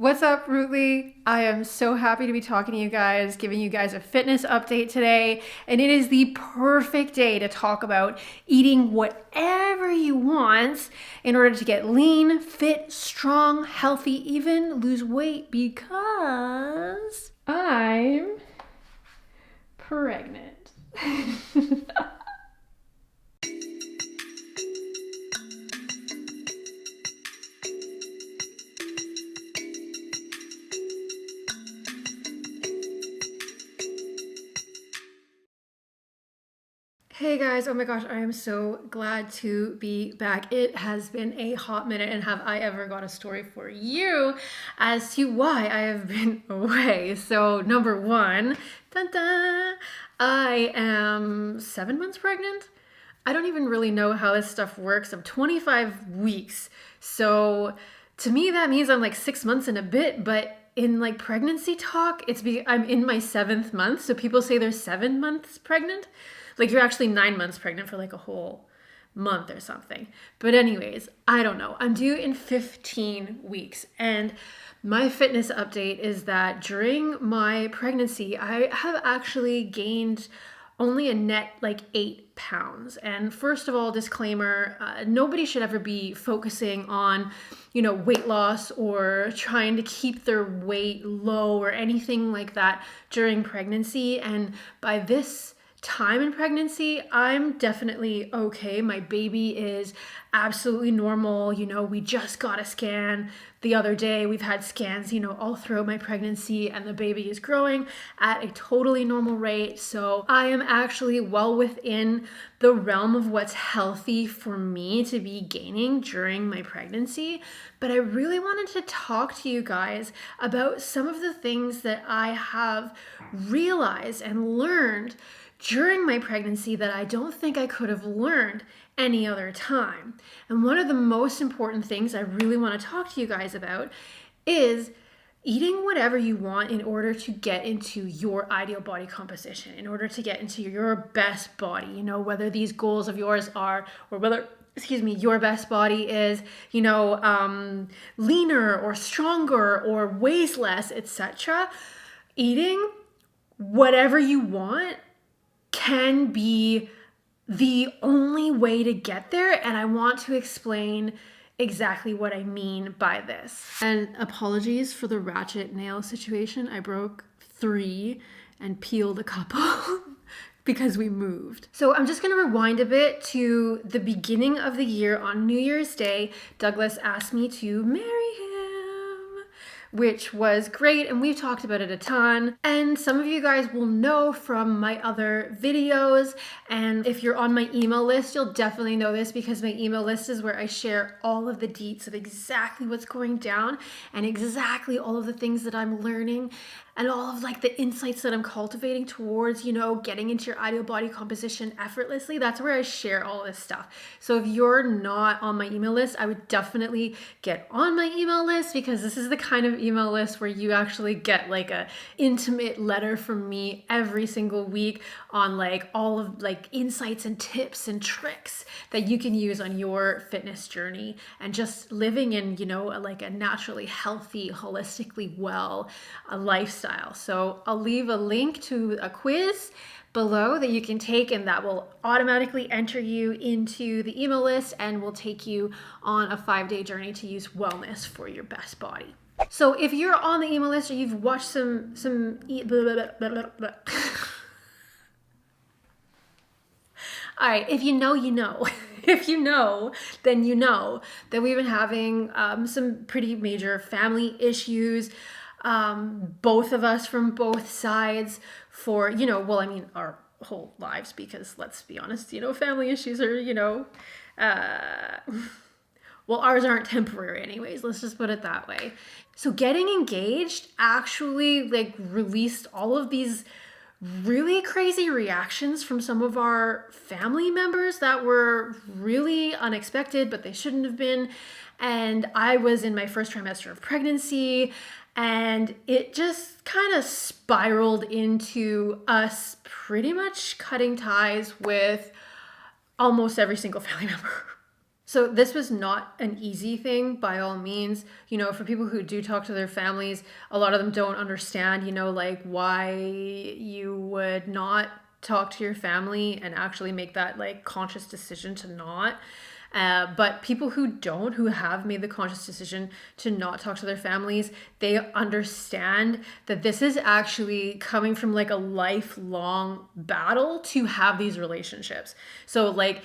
What's up, Rootly? I am so happy to be talking to you guys, giving you guys a fitness update today. And it is the perfect day to talk about eating whatever you want in order to get lean, fit, strong, healthy, even lose weight because I'm pregnant. Hey guys, oh my gosh, I am so glad to be back. It has been a hot minute, and have I ever got a story for you as to why I have been away. So, number one, dun dun, I am 7 months pregnant. I don't even really know how this stuff works. I'm 25 weeks. So, to me, that means I'm like 6 months and a bit, but in like pregnancy talk, I'm in my 7th month. So people say they're 7 months pregnant. Like you're actually 9 months pregnant for like a whole month or something. But anyways, I don't know. I'm due in 15 weeks. And my fitness update is that during my pregnancy, I have actually gained only a net like 8 pounds. And first of all, disclaimer, nobody should ever be focusing on, weight loss or trying to keep their weight low or anything like that during pregnancy. And by this time in pregnancy, I'm definitely okay. My baby is absolutely normal. We just got a scan the other day. We've had scans, all throughout my pregnancy, and the baby is growing at a totally normal rate. So I am actually well within the realm of what's healthy for me to be gaining during my pregnancy. But I really wanted to talk to you guys about some of the things that I have realized and learned during my pregnancy that I don't think I could have learned any other time. And one of the most important things I really want to talk to you guys about is eating whatever you want in order to get into your ideal body composition, in order to get into your best body, whether these goals of yours are, or whether your best body is, leaner or stronger or weighs less, etc. Eating whatever you want can be the only way to get there, and I want to explain exactly what I mean by this. And apologies for the ratchet nail situation. I broke 3 and peeled a couple because we moved. So I'm just going to rewind a bit to the beginning of the year. On New Year's Day, Douglas asked me to marry him, which was great, and we've talked about it a ton. And some of you guys will know from my other videos, and if you're on my email list, you'll definitely know this, because my email list is where I share all of the deets of exactly what's going down and exactly all of the things that I'm learning and all of like the insights that I'm cultivating towards, getting into your ideal body composition effortlessly. That's where I share all this stuff. So if you're not on my email list, I would definitely get on my email list, because this is the kind of email list where you actually get like a intimate letter from me every single week on like all of like insights and tips and tricks that you can use on your fitness journey and just living in, like a naturally healthy, holistically well lifestyle. So I'll leave a link to a quiz below that you can take, and that will automatically enter you into the email list and will take you on a 5-day journey to use wellness for your best body. So if you're on the email list or you've watched some all right, if you know, you know. If you know, then you know that we've been having some pretty major family issues. Both of us from both sides for, our whole lives, because let's be honest, family issues are, well, ours aren't temporary anyways. Let's just put it that way. So getting engaged actually like released all of these really crazy reactions from some of our family members that were really unexpected, but they shouldn't have been. And I was in my first trimester of pregnancy, and it just kind of spiraled into us pretty much cutting ties with almost every single family member. So this was not an easy thing by all means. For people who do talk to their families, a lot of them don't understand, like why you would not talk to your family and actually make that like conscious decision to not. But people who have made the conscious decision to not talk to their families, they understand that this is actually coming from like a lifelong battle to have these relationships. So like,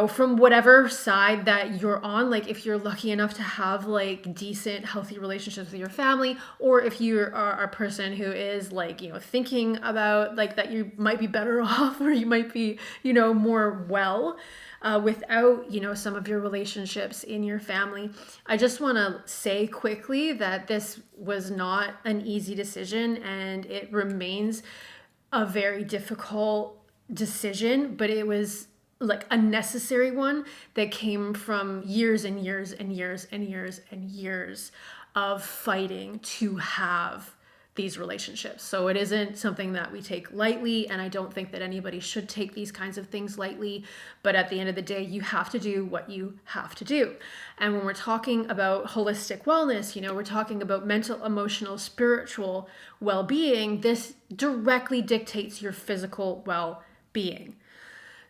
from whatever side that you're on, like if you're lucky enough to have like decent, healthy relationships with your family, or if you are a person who is like, thinking about like that you might be better off or you might be, more well without, some of your relationships in your family. I just want to say quickly that this was not an easy decision and it remains a very difficult decision, but it was like a necessary one that came from years and years and years and years and years of fighting to have these relationships. So it isn't something that we take lightly, and I don't think that anybody should take these kinds of things lightly, but at the end of the day, you have to do what you have to do. And when we're talking about holistic wellness, we're talking about mental, emotional, spiritual well-being, this directly dictates your physical well-being.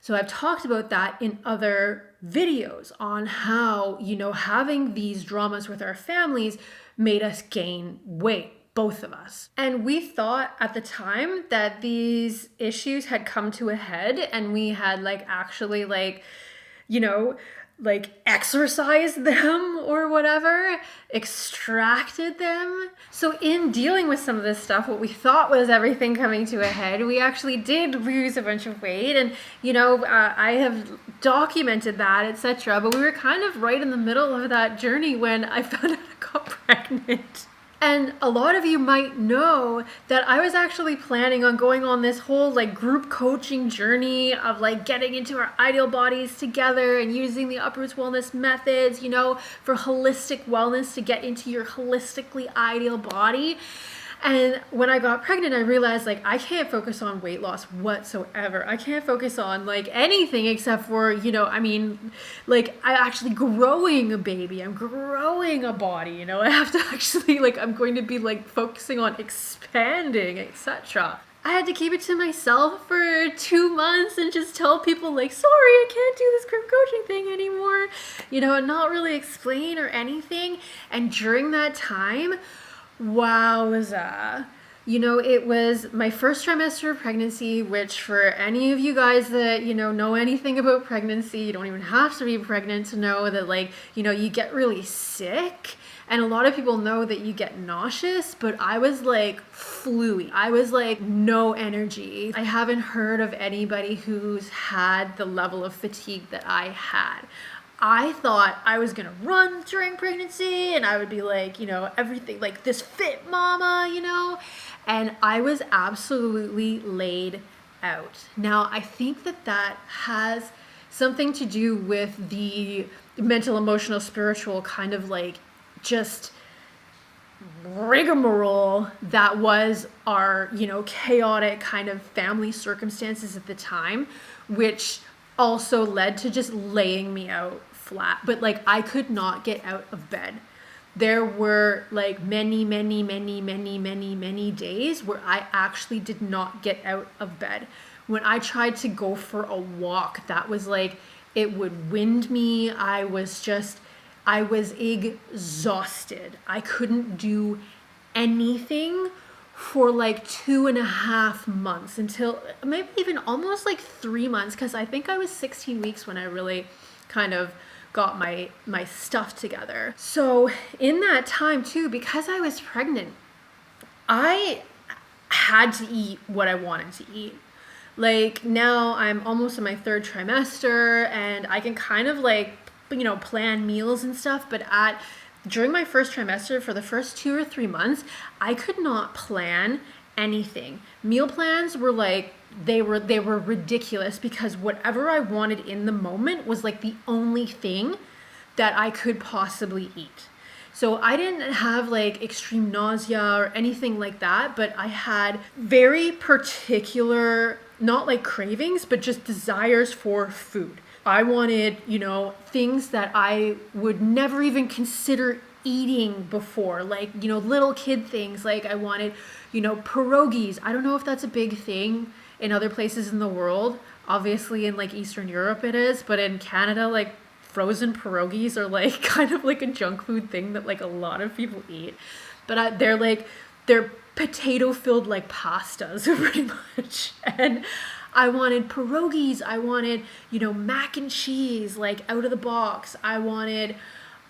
So I've talked about that in other videos on how, having these dramas with our families made us gain weight, both of us. And we thought at the time that these issues had come to a head and we had like actually like exorcised them or whatever, extracted them. So in dealing with some of this stuff, what we thought was everything coming to a head, we actually did lose a bunch of weight. And, I have documented that, etc. But we were kind of right in the middle of that journey when I found out I got pregnant. And a lot of you might know that I was actually planning on going on this whole like group coaching journey of like getting into our ideal bodies together and using the Uproots Wellness methods, for holistic wellness to get into your holistically ideal body. And when I got pregnant, I realized like I can't focus on weight loss whatsoever. I can't focus on like anything except for, like I actually growing a baby. I'm growing a body, I have to actually like, I'm going to be like focusing on expanding, etc. I had to keep it to myself for 2 months and just tell people like, sorry, I can't do this group coaching thing anymore, and not really explain or anything. And during that time, wowza. It was my first trimester of pregnancy, which for any of you guys that, know anything about pregnancy, you don't even have to be pregnant to know that like, you get really sick. And a lot of people know that you get nauseous, but I was like fluey. I was like no energy. I haven't heard of anybody who's had the level of fatigue that I had. I thought I was gonna run during pregnancy and I would be like, everything like this fit mama, and I was absolutely laid out. Now, I think that has something to do with the mental, emotional, spiritual kind of like just rigmarole that was our, chaotic kind of family circumstances at the time, which also led to just laying me out flat. But like I could not get out of bed. There were like many days where I actually did not get out of bed. When I tried to go for a walk, that was like, it would wind me. I was exhausted. I couldn't do anything for like 2.5 months until maybe even almost like 3 months, because I think I was 16 weeks when I really kind of got my stuff together. So in that time too, because I was pregnant, I had to eat what I wanted to eat. Like now I'm almost in my 3rd trimester and I can kind of like, plan meals and stuff, but during my 1st trimester, for the first 2 or 3 months, I could not plan anything. Meal plans were like, they were ridiculous because whatever I wanted in the moment was like the only thing that I could possibly eat. So I didn't have like extreme nausea or anything like that, but I had very particular, not like cravings, but just desires for food. I wanted, things that I would never even consider eating before, like, little kid things. Like I wanted, pierogies. I don't know if that's a big thing in other places in the world. Obviously in like Eastern Europe it is, but in Canada, like frozen pierogies are like kind of like a junk food thing that like a lot of people eat. But they're potato filled like pastas pretty much. And I wanted pierogies. I wanted, mac and cheese, like out of the box. I wanted,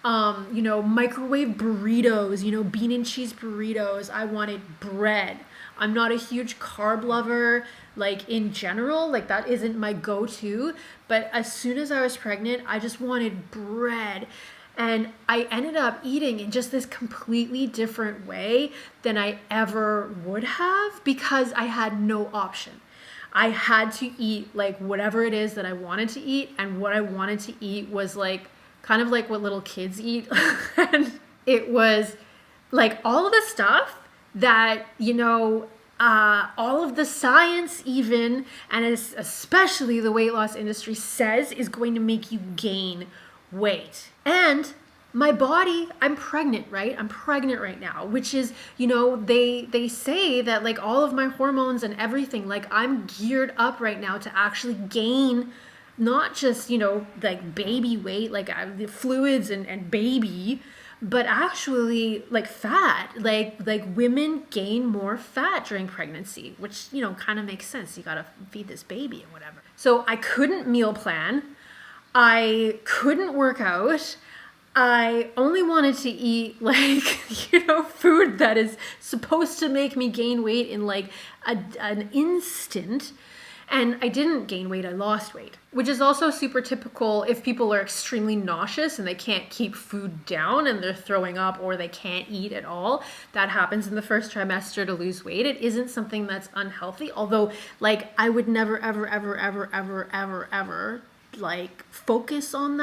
microwave burritos, bean and cheese burritos. I wanted bread. I'm not a huge carb lover, like in general, like that isn't my go-to. But as soon as I was pregnant, I just wanted bread. And I ended up eating in just this completely different way than I ever would have because I had no option. I had to eat like whatever it is that I wanted to eat. And what I wanted to eat was like kind of like what little kids eat. And it was like all of the stuff that, all of the science even, and especially the weight loss industry says is going to make you gain weight. And my body, I'm pregnant, right? I'm pregnant right now, which is, they say that like all of my hormones and everything, like I'm geared up right now to actually gain not just, like baby weight, like the fluids and baby, but actually like fat, like women gain more fat during pregnancy, which, kind of makes sense. You got to feed this baby and whatever. So I couldn't meal plan. I couldn't work out. I only wanted to eat like, food that is supposed to make me gain weight in like an instant. And I didn't gain weight, I lost weight, which is also super typical if people are extremely nauseous and they can't keep food down and they're throwing up or they can't eat at all. That happens in the first trimester to lose weight. It isn't something that's unhealthy, although like I would never, ever, ever, ever, ever, ever, ever like focus on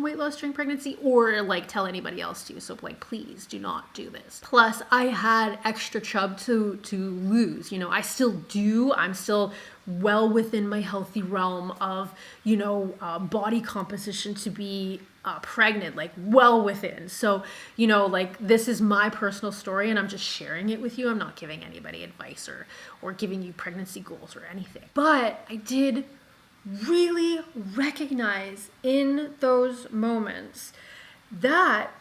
weight loss during pregnancy or like tell anybody else to. So like, please do not do this. Plus I had extra chub to lose, I still do. I'm still well within my healthy realm of, body composition to be pregnant, like well within. So, like this is my personal story and I'm just sharing it with you. I'm not giving anybody advice or giving you pregnancy goals or anything. But I did really recognize in those moments that,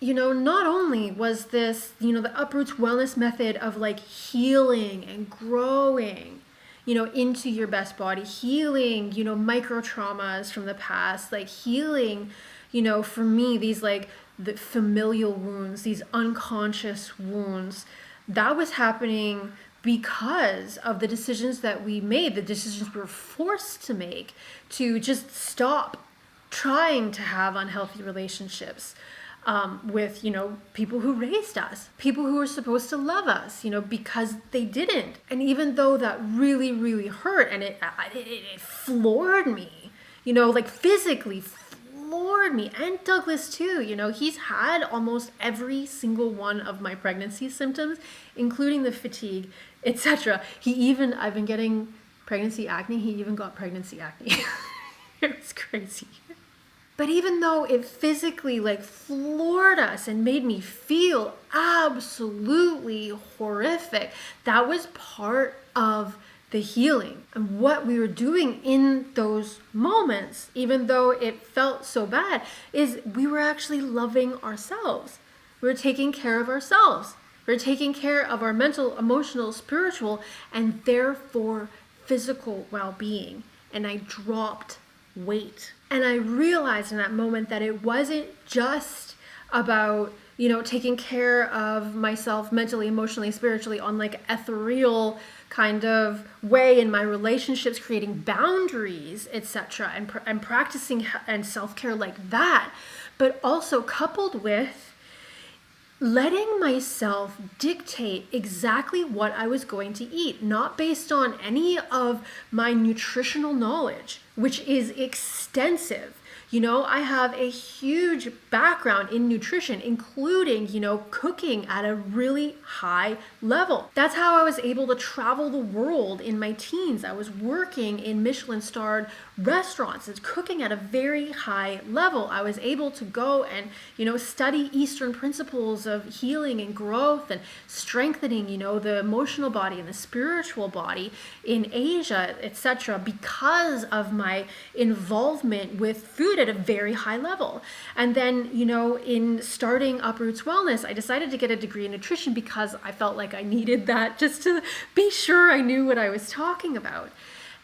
not only was this, the Uproots Wellness method of like healing and growing, into your best body, healing, micro traumas from the past, like healing, for me, these like the familial wounds, these unconscious wounds, that was happening because of the decisions that we made, the decisions we were forced to make to just stop trying to have unhealthy relationships with, people who raised us, people who were supposed to love us, because they didn't. And even though that really, really hurt and it floored me, like physically floored me, and Douglas too, he's had almost every single one of my pregnancy symptoms, including the fatigue, etc. I've been getting pregnancy acne. He even got pregnancy acne. It was crazy. But even though it physically like floored us and made me feel absolutely horrific, that was part of the healing. And what we were doing in those moments, even though it felt so bad, is we were actually loving ourselves. We were taking care of ourselves. We were taking care of our mental, emotional, spiritual, and therefore physical well-being. And I dropped weight. And I realized in that moment that it wasn't just about, taking care of myself mentally, emotionally, spiritually on like ethereal kind of way in my relationships, creating boundaries, etc., and practicing and self-care like that, but also coupled with letting myself dictate exactly what I was going to eat, not based on any of my nutritional knowledge, which is extensive. I have a huge background in nutrition, including, cooking at a really high level. That's how I was able to travel the world in my teens. I was working in Michelin-starred restaurants and cooking at a very high level. I was able to go and, study Eastern principles of healing and growth and strengthening, the emotional body and the spiritual body in Asia, etc., because of my involvement with food at a very high level. And then, in starting Uproots Wellness, I decided to get a degree in nutrition because I felt like I needed that just to be sure I knew what I was talking about.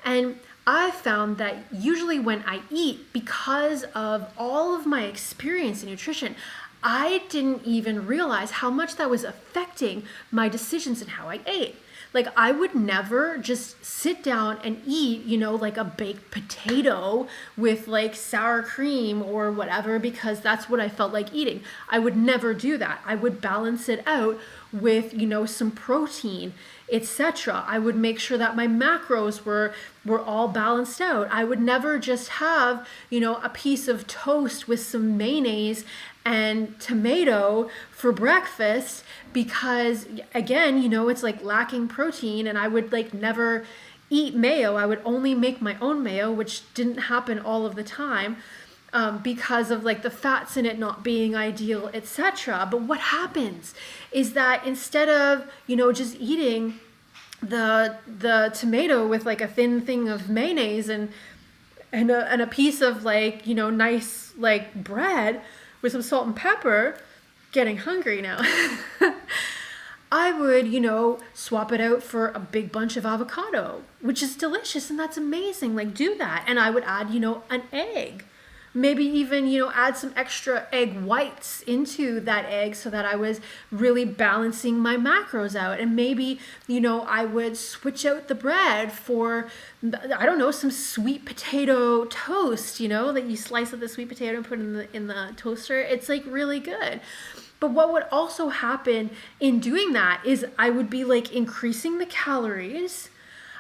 And I found that usually when I eat, because of all of my experience in nutrition, I didn't even realize how much that was affecting my decisions and how I ate. Like, I would never just sit down and eat, like a baked potato with like sour cream or whatever, because that's what I felt like eating. I would never do that. I would balance it out with, some protein, etc. I would make sure that my macros were all balanced out. I would never just have, a piece of toast with some mayonnaise and tomato for breakfast, because again, it's like lacking protein, and I would like never eat mayo. I would only make my own mayo, which didn't happen all of the time, because of like the fats in it not being ideal, etc. But what happens is that instead of, just eating the tomato with like a thin thing of mayonnaise and a piece of like, nice like bread with some salt and pepper, getting hungry now. I would, swap it out for a big bunch of avocado, which is delicious and that's amazing. Like, do that. And I would add, an egg. Maybe even, add some extra egg whites into that egg so that I was really balancing my macros out. And maybe, I would switch out the bread for, I don't know, some sweet potato toast, that you slice up the sweet potato and put in the toaster. It's like really good. But what would also happen in doing that is I would be like increasing the calories.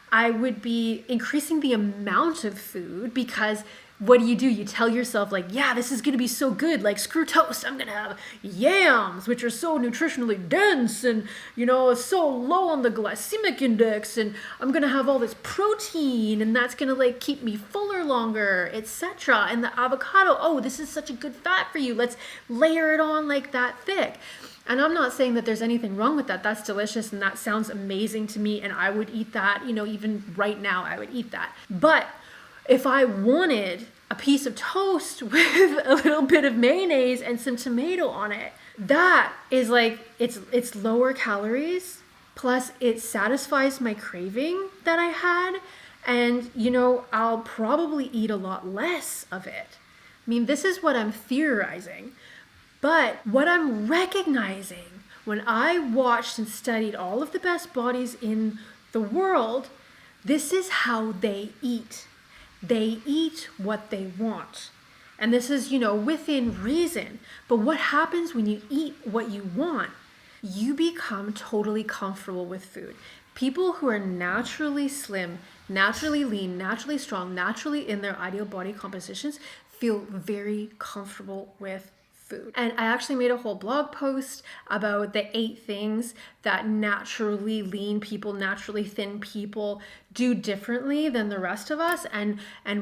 I would be increasing the amount of food, because what do? You tell yourself like, yeah, this is going to be so good. Like, screw toast. I'm going to have yams, which are so nutritionally dense and, so low on the glycemic index. And I'm going to have all this protein, and that's going to like keep me fuller longer, etc. And the avocado, oh, this is such a good fat for you. Let's layer it on like that thick. And I'm not saying that there's anything wrong with that. That's delicious and that sounds amazing to me. And I would eat that, even right now, I would eat that. But if I wanted a piece of toast with a little bit of mayonnaise and some tomato on it, that is like, it's lower calories, plus it satisfies my craving that I had, and I'll probably eat a lot less of it. I mean, this is what I'm theorizing, but what I'm recognizing when I watched and studied all of the best bodies in the world, this is how they eat. They eat what they want. And this is, within reason. But what happens when you eat what you want? You become totally comfortable with food. People who are naturally slim, naturally lean, naturally strong, naturally in their ideal body compositions feel very comfortable with food. And I actually made a whole blog post about the 8 things that naturally lean people, naturally thin people do differently than the rest of us. And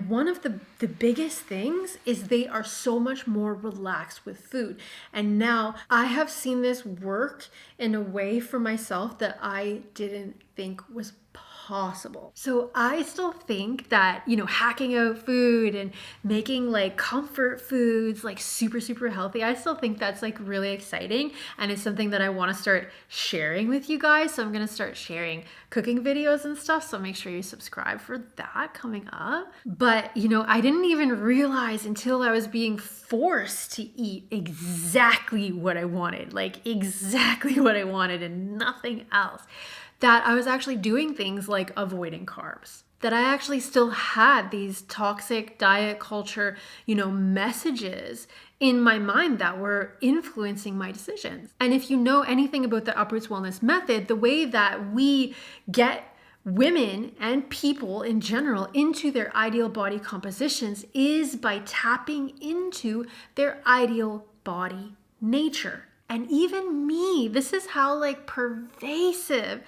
one of the biggest things is they are so much more relaxed with food. And now I have seen this work in a way for myself that I didn't think was possible. So I still think that, hacking out food and making like comfort foods like super, super healthy, I still think that's like really exciting. And it's something that I want to start sharing with you guys. So I'm going to start sharing cooking videos and stuff. So make sure you subscribe for that coming up. But, I didn't even realize until I was being forced to eat exactly what I wanted, like exactly what I wanted and nothing else, that I was actually doing things like avoiding carbs, that I actually still had these toxic diet culture, messages in my mind that were influencing my decisions. And if you know anything about the Uproots Wellness method, the way that we get women and people in general into their ideal body compositions is by tapping into their ideal body nature. And even me, this is how like pervasive,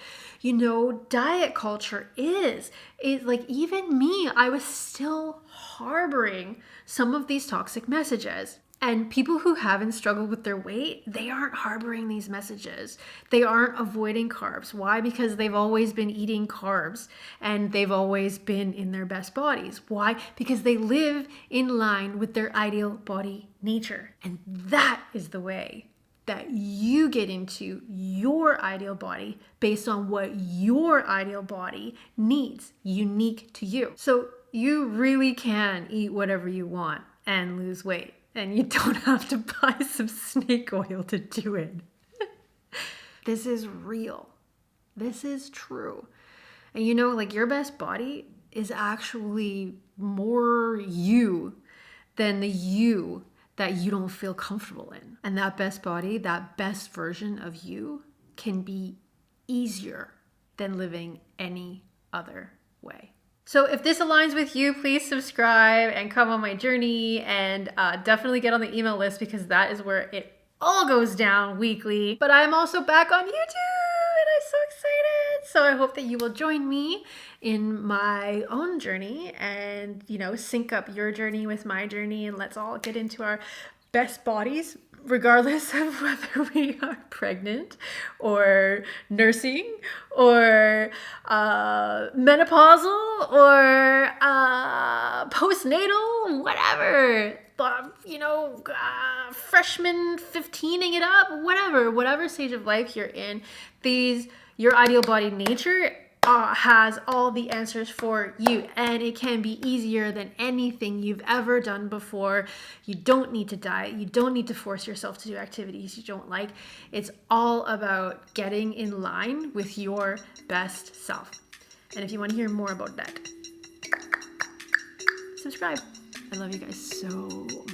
diet culture is. It like even me, I was still harboring some of these toxic messages. And people who haven't struggled with their weight, they aren't harboring these messages. They aren't avoiding carbs. Why? Because they've always been eating carbs and they've always been in their best bodies. Why? Because they live in line with their ideal body nature. And that is the way that you get into your ideal body based on what your ideal body needs, unique to you. So you really can eat whatever you want and lose weight. And you don't have to buy some snake oil to do it. This is real. This is true. And like your best body is actually more you than the you that you don't feel comfortable in. And that best body, that best version of you can be easier than living any other way. So if this aligns with you, please subscribe and come on my journey, and definitely get on the email list because that is where it all goes down weekly. But I'm also back on YouTube and I'm so excited. So I hope that you will join me in my own journey and, sync up your journey with my journey, and let's all get into our best bodies, regardless of whether we are pregnant or nursing or menopausal or postnatal, whatever, freshman 15ing it up, whatever stage of life you're in, your ideal body nature has all the answers for you, and it can be easier than anything you've ever done before. You don't need to diet. You don't need to force yourself to do activities you don't like. It's all about getting in line with your best self. And if you want to hear more about that, subscribe. I love you guys so much.